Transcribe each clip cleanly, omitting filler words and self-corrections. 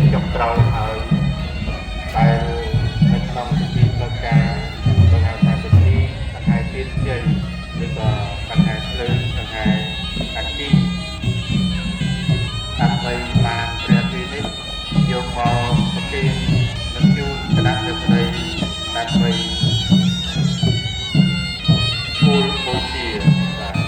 កិច្ចចុងក្រោយហើយដែលនៅក្នុងពិធីផ្លូវការដោយហៅថាពិធីដង្ហែទៀនជ័យឬក៏ដង្ហែភ្លើងដង្ហែកាគីដើម្បីបានព្រះទីនេះយកមកប្រគេននិងជូនគណៈសេដ្ឋីដើម្បីគោលបូជាបាទ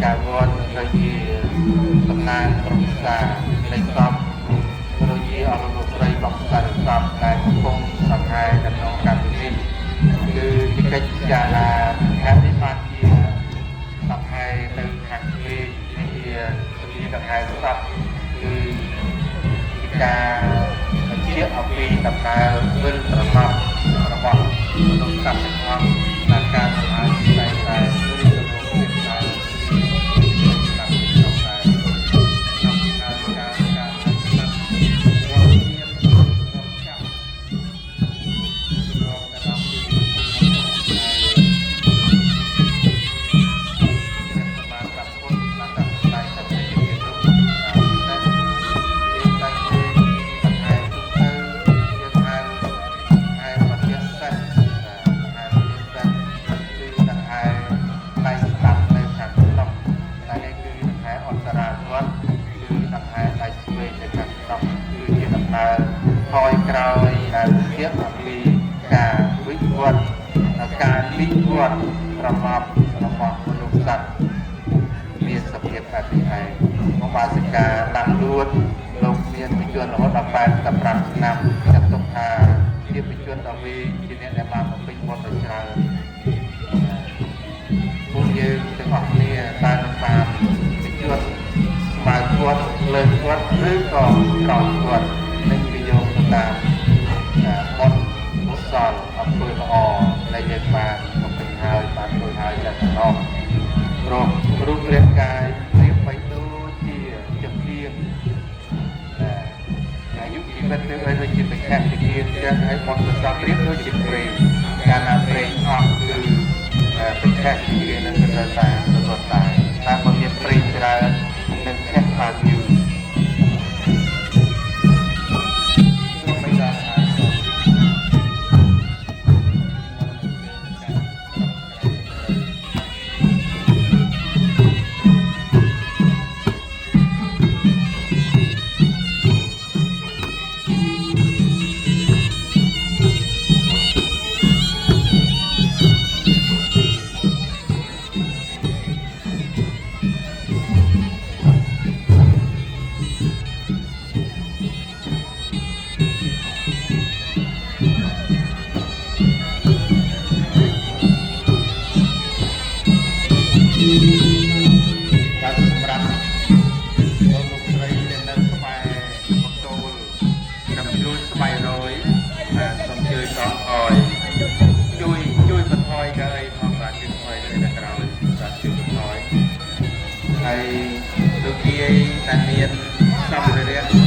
ការវត្តដូចជាតំណាងក្រុមសានៃសពដូចជាអរលោកស្រីបកសារសពដែលកំពុងសង្ហែដំណងកម្មវិធីគឺជាកិច្ចយ៉ាងណាខាងនេះបានជាសង្ហែទៅខាងលេខជាដង្ហែសពគឺជាការបញ្ជាក់អំពីដំណើរវិលត្រឡប់របស់មនុស្សទាំងអស់ដែលការសម្អាតតែហើយក្រោយដែលជាអំពីការវិវត្តការលិចវត្តរបស់មនុស្សសត្វមានសភាពបែបនេះឯងមកបាសិកាឡើងលួតលោកមានវិជនរហូតដល់85ឆ្នាំចាត់ទុកថាជាវិជនដ៏វីជាអ្នកដែលបានបំពេញវត្តច្រើនពួកយើងទាំងអស់គ្នាបានបានវិជនស្មើគាត់លើគាត់ឬក៏ក្រោយគាត់នឹងនិយមទៅតាមបុណ្យកុសលអំពើល្អដែលយើងបានបំពេញហើយបានធ្វើហើយតែទាំងអស់ព្រោះរូបរាងកាយប្រៀបបីដូចជាចំហៀងអាយុជីវិតដូចជាបេក្ខវិធានទាំងឲ្យបុណ្យកុសលប្រៀបដូចជាព្រេងកាលណាព្រេងអស់គឺបេក្ខវិធាននឹងទៅតាមតែបើមានព្រេងច្រើននឹងខេះបានយូរបាទសម្រាប់លោកស្រីដែលនៅក្បែរបង្គោលcầmជួយស្បៃរយសូមជួយតបអយជួយបន្ថយក៏អីផងបាទជួយបន្ថយនៅក្រោយបាទជួយបន្ថយហើយលោកយាយតែមានសម្ភារៈ